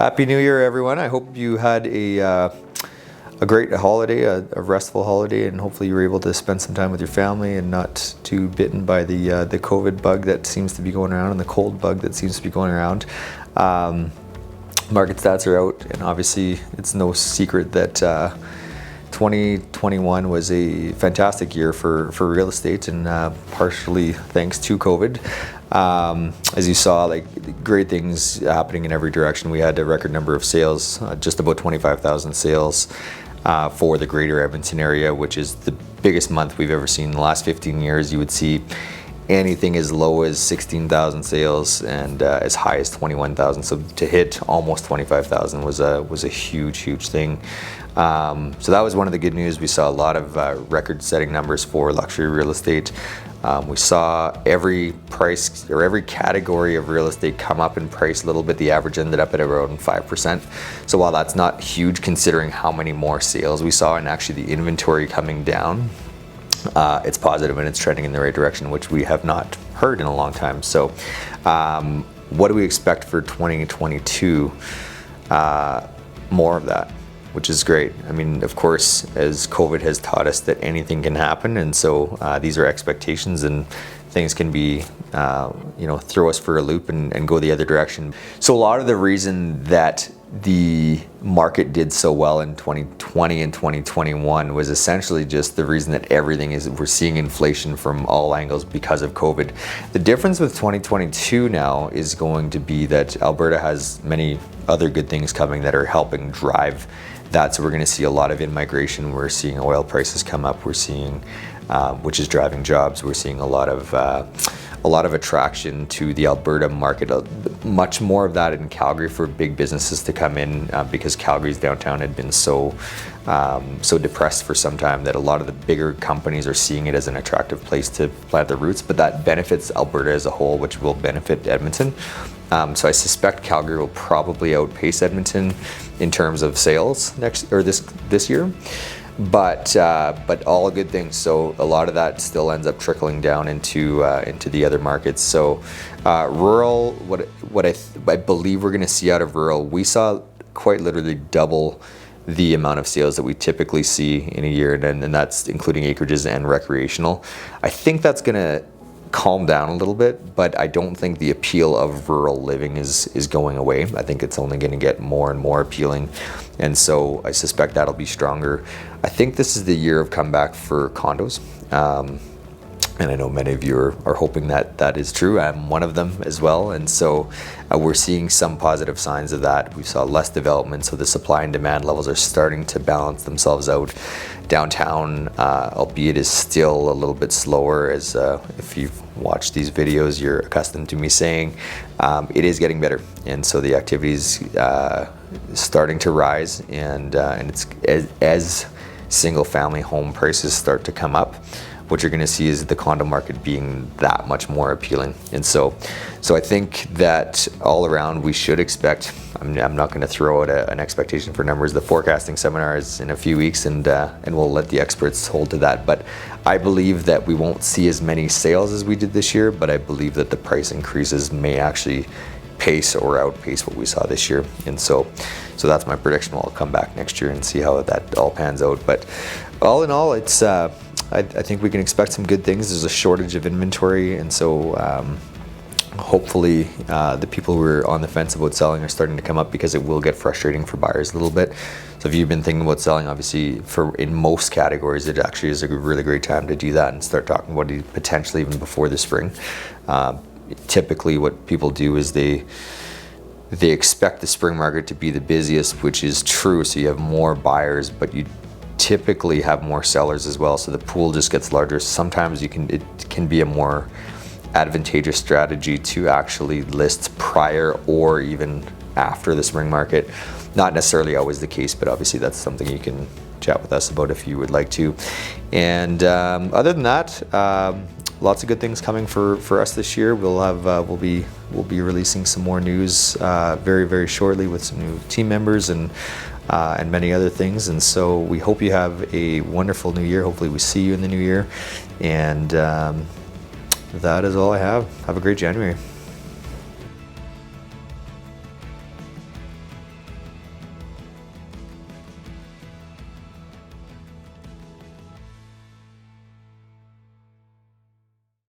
Happy New Year, everyone. I hope you had a great holiday, a restful holiday, and hopefully you were able to spend some time with your family and not too bitten by the COVID bug that seems to be going around and the cold bug that seems to be going around. Market stats are out, and obviously it's no secret that 2021 was a fantastic year for real estate, and partially thanks to COVID. As you saw, like, great things happening in every direction. We had a record number of sales, just about 25,000 sales for the greater Edmonton area, which is the biggest month we've ever seen in the last 15 years. You would see anything as low as 16,000 sales and as high as 21,000. So to hit almost 25,000 was a huge thing. So that was one of the good news. We saw a lot of record-setting numbers for luxury real estate. We saw every price or every category of real estate come up in price a little bit. The average ended up at around 5%. So while that's not huge considering how many more sales we saw and actually the inventory coming down, it's positive and it's trending in the right direction, which we have not heard in a long time. So what do we expect for 2022? More of that, which is great. I mean, of course, as COVID has taught us that anything can happen, and so these are expectations, and things can be, throw us for a loop and go the other direction. So a lot of the reason that the market did so well in 2020 and 2021 was essentially just the reason that we're seeing inflation from all angles because of COVID. The difference with 2022 now is going to be that Alberta has many other good things coming that are helping drive that. So we're going to see a lot of in-migration. We're seeing oil prices come up. We're seeing, which is driving jobs. We're seeing a lot of attraction to the Alberta market. Much more of that in Calgary for big businesses to come in because Calgary's downtown had been so depressed for some time that a lot of the bigger companies are seeing it as an attractive place to plant their roots. But that benefits Alberta as a whole, which will benefit Edmonton. So I suspect Calgary will probably outpace Edmonton in terms of sales this year. But all good things. So a lot of that still ends up trickling down into the other markets. So rural, what I believe we're going to see out of rural, we saw quite literally double the amount of sales that we typically see in a year, and that's including acreages and recreational. I think that's going to calm down a little bit, but I don't think the appeal of rural living is going away. I think it's only going to get more and more appealing, and so I suspect that'll be stronger. I think this is the year of comeback for condos, and I know many of you are hoping that is true. I'm one of them as well, and so we're seeing some positive signs of that. We saw less development, so the supply and demand levels are starting to balance themselves out. Downtown, albeit, is still a little bit slower, as if you've watched these videos, you're accustomed to me saying it is getting better, and so the activity's starting to rise, and it's as single-family home prices start to come up, what you're going to see is the condo market being that much more appealing. And so I think that all around we should expect, I'm not going to throw out an expectation for numbers. The forecasting seminar is in a few weeks, and we'll let the experts hold to that. But I believe that we won't see as many sales as we did this year, but I believe that the price increases may actually pace or outpace what we saw this year. And so that's my prediction. I'll come back next year and see how that all pans out. But all in all, it's I think we can expect some good things. There's a shortage of inventory, and so hopefully the people who are on the fence about selling are starting to come up, because it will get frustrating for buyers a little bit. So if you've been thinking about selling, obviously in most categories, it actually is a really great time to do that and start talking about it potentially even before the spring. Typically what people do is they expect the spring market to be the busiest, which is true. So you have more buyers, but you typically have more sellers as well, so the pool just gets larger. Sometimes it can be a more advantageous strategy to actually list prior or even after the spring market. Not necessarily always the case, but obviously that's something you can chat with us about if you would like to. And other than that, lots of good things coming for us this year. We'll be releasing some more news very, very shortly with some new team members and many other things. And so we hope you have a wonderful new year. Hopefully we see you in the new year. And that is all I have. Have a great January.